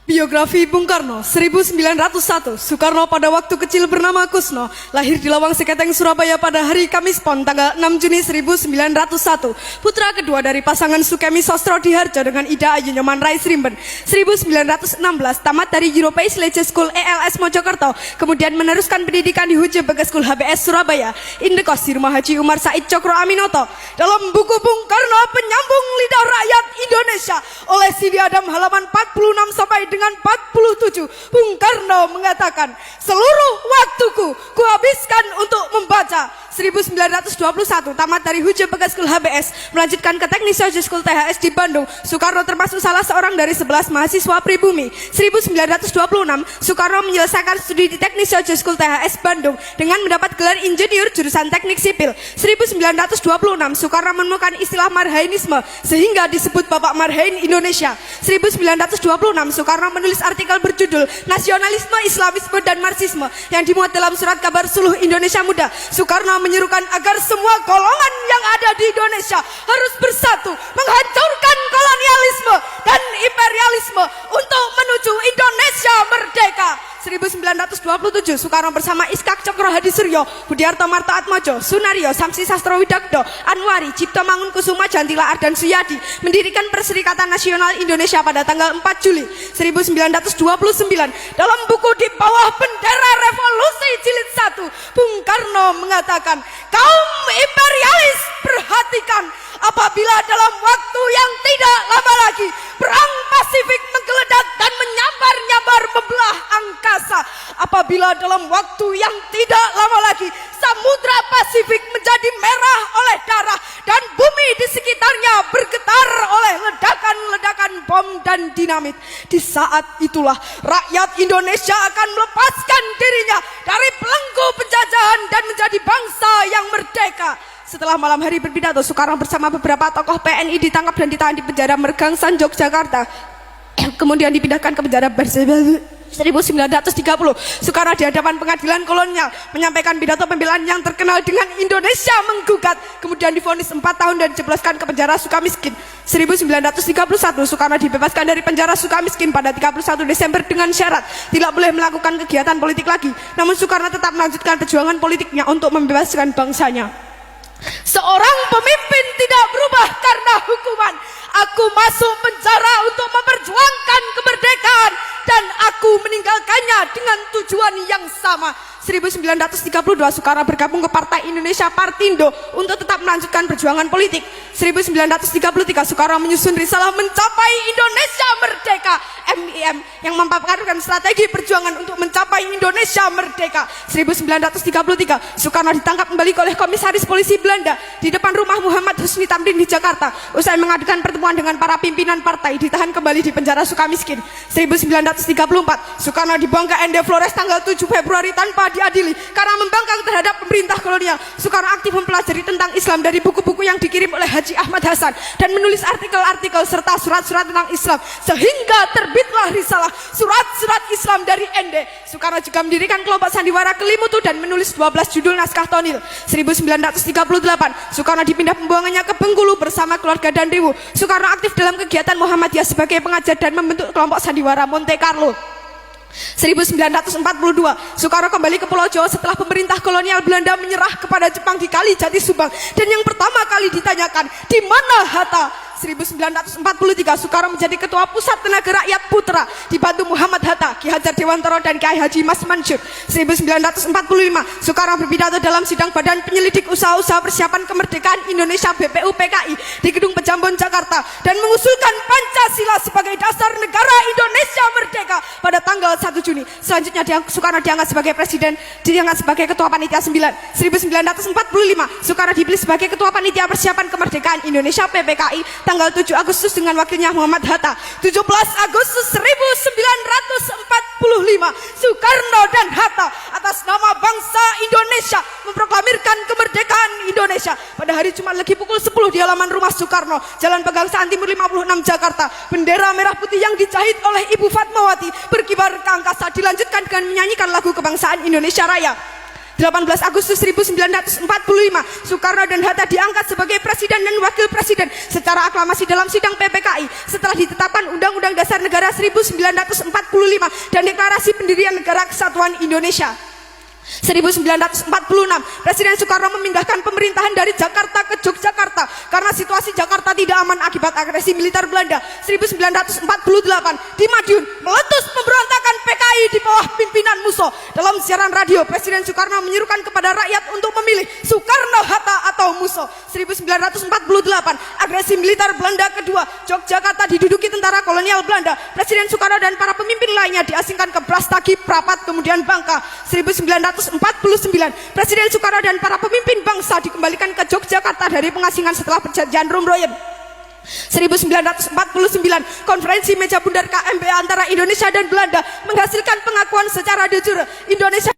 Biografi Bung Karno 1901. Soekarno pada waktu kecil bernama Kusno, lahir di Lawang Seketeng, Surabaya pada hari Kamis Pon tanggal 6 Juni 1901. Putra kedua dari pasangan Sukemi Sostro Diharjo dengan Ida Ayu Nyoman Rais Rimben. 1916 tamat dari European Leisure School ELS Mojokerto, kemudian meneruskan pendidikan di Huje Bagas School HBS Surabaya. Indekos di rumah Haji Umar Said Cokro Aminoto. Dalam buku Bung Karno Penyambung Lidah Rakyat Indonesia oleh Sidi Adam halaman 46 sampai dengan 47, Bung Karno mengatakan, seluruh waktuku kuhabiskan untuk membaca. 1921 tamat dari Huje Bagas School HBS, melanjutkan ke Teknik Social School THS di Bandung. Soekarno termasuk salah seorang dari 11 mahasiswa pribumi. 1926 Soekarno menyelesaikan studi di Teknik Social School THS Bandung dengan mendapat gelar insinyur jurusan Teknik Sipil. 1926 Soekarno menemukan istilah Marhainisme sehingga disebut Bapak Marhain Indonesia. 1926 Soekarno menulis artikel berjudul Nasionalisme, Islamisme, dan Marxisme yang dimuat dalam surat kabar Suluh Indonesia Muda. Soekarno menyerukan agar semua golongan yang ada di Indonesia harus bersatu menghancurkan kolonialisme dan imperialisme untuk menuju Indonesia merdeka. 1927 Soekarno bersama Iskak Cokro Hadisuryo, Budiarto Marto Atmojo, Sunario, Samsi Sastro Widakdo, Anwari, Cipto Mangunkusuma, Jantila Ardan Suyadi mendirikan Perserikatan Nasional Indonesia pada tanggal 4 Juli 1929. Dalam buku Di Bawah Bendera Revolusi Jilid 1, Bung Karno mengatakan, kaum imperialis perhatikan, apabila dalam waktu yang tidak lama lagi perang Pasifik menggeledak dan menyambar-nyambar membelah angkasa, apabila dalam waktu yang tidak lama lagi Samudra Pasifik menjadi merah oleh darah dan bumi di sekitarnya bergetar oleh ledakan-ledakan bom dan dinamit, di saat itulah rakyat Indonesia akan melepaskan dirinya dari belenggu penjajahan dan menjadi bangsa yang merdeka. Setelah malam hari berpidato, Soekarno bersama beberapa tokoh PNI ditangkap dan ditahan di penjara Mergangsan, Yogyakarta. Kemudian dipindahkan ke penjara Bersebel. 1930 Soekarno di hadapan pengadilan kolonial menyampaikan pidato pembelaan yang terkenal dengan Indonesia menggugat, kemudian divonis 4 tahun dan dijebloskan ke penjara Sukamiskin. 1931 Soekarno dibebaskan dari penjara Sukamiskin pada 31 Desember dengan syarat tidak boleh melakukan kegiatan politik lagi. Namun Soekarno tetap melanjutkan perjuangan politiknya untuk membebaskan bangsanya. Seorang pemimpin tidak berubah karena hukuman. Aku masuk penjara untuk memperjuangkan kemerdekaan dan aku meninggalkannya dengan tujuan yang sama. 1932 Soekarno bergabung ke Partai Indonesia Partindo untuk tetap melanjutkan perjuangan politik. 1933 Soekarno menyusun risalah Mencapai Indonesia Merdeka MIM yang memaparkan strategi perjuangan untuk mencapai Indonesia merdeka. 1933 Soekarno ditangkap kembali oleh Komisaris Polisi Belanda di depan rumah Muhammad Husni Tamrin di Jakarta. Usai mengadakan pertemuan dengan para pimpinan partai, ditahan kembali di penjara Sukamiskin. 1934 Soekarno dibuang ke Ende Flores tanggal 7 Februari tanpa diadili karena membangkang terhadap pemerintah kolonial. Soekarno aktif mempelajari tentang Islam dari buku-buku yang dikirim oleh Haji Ahmad Hasan dan menulis artikel-artikel serta surat-surat tentang Islam sehingga terbitlah risalah Surat-Surat Islam dari Ende. Soekarno juga mendirikan kelompok sandiwara Kelimutu dan menulis 12 judul naskah tonil. 1938 Soekarno dipindah pembuangannya ke Bengkulu bersama keluarga dan Riwu. Soekarno aktif dalam kegiatan Muhammadiyah sebagai pengajar dan membentuk kelompok sandiwara Monte Carlo. 1942 Soekarno kembali ke Pulau Jawa setelah pemerintah kolonial Belanda menyerah kepada Jepang di Kali Jati Subang, dan yang pertama kali ditanyakan, di mana Hatta? 1943 Soekarno menjadi ketua Pusat Tenaga Rakyat Putra dibantu Muhammad Hatta, Ki Hajar Dewantara dan Kiai Haji Mas Mansur. 1945 Soekarno berpidato dalam sidang Badan Penyelidik Usaha-Usaha Persiapan Kemerdekaan Indonesia BPU PKI di Gedung Pejambon Jakarta dan mengusulkan Pancasila sebagai dasar negara Indonesia merdeka pada tanggal 1 Juni. Selanjutnya Soekarno diangkat sebagai presiden, diangkat sebagai ketua panitia 9. 1945 Soekarno dipilih sebagai ketua panitia persiapan kemerdekaan Indonesia PPKI tanggal 7 Agustus dengan wakilnya Muhammad Hatta. 17 Agustus 1945 Soekarno dan Hatta atas nama bangsa Indonesia memproklamirkan kemerdekaan Indonesia. Pada hari Jumat Legi pukul 10 di halaman rumah Soekarno, Jalan Pegangsaan Timur 56 Jakarta, bendera merah putih yang dijahit oleh Ibu Fatmawati berkibar ke angkasa, dilanjutkan dengan menyanyikan lagu kebangsaan Indonesia Raya. 18 Agustus 1945, Soekarno dan Hatta diangkat sebagai Presiden dan Wakil Presiden secara aklamasi dalam sidang PPKI setelah ditetapkan Undang-Undang Dasar Negara 1945 dan Deklarasi Pendirian Negara Kesatuan Indonesia. 1946, Presiden Soekarno memindahkan pemerintahan dari Jakarta ke Yogyakarta karena situasi Jakarta tidak aman akibat agresi militer Belanda. 1948, di Madiun meletus pemberontakan PKI di bawah pimpinan Musso. Dalam siaran radio, Presiden Soekarno menyerukan kepada rakyat untuk memilih Soekarno, Hatta atau Musso. 1948, agresi militer Belanda kedua, Yogyakarta diduduki tentara kolonial Belanda. Presiden Soekarno dan para pemimpin lainnya diasingkan ke Brastagi, Prapat, kemudian Bangka. 1949, Presiden Soekarno dan para pemimpin bangsa dikembalikan ke Yogyakarta dari pengasingan setelah perjanjian Rumroyen. 1949, konferensi meja bundar KMP antara Indonesia dan Belanda menghasilkan pengakuan secara de jure Indonesia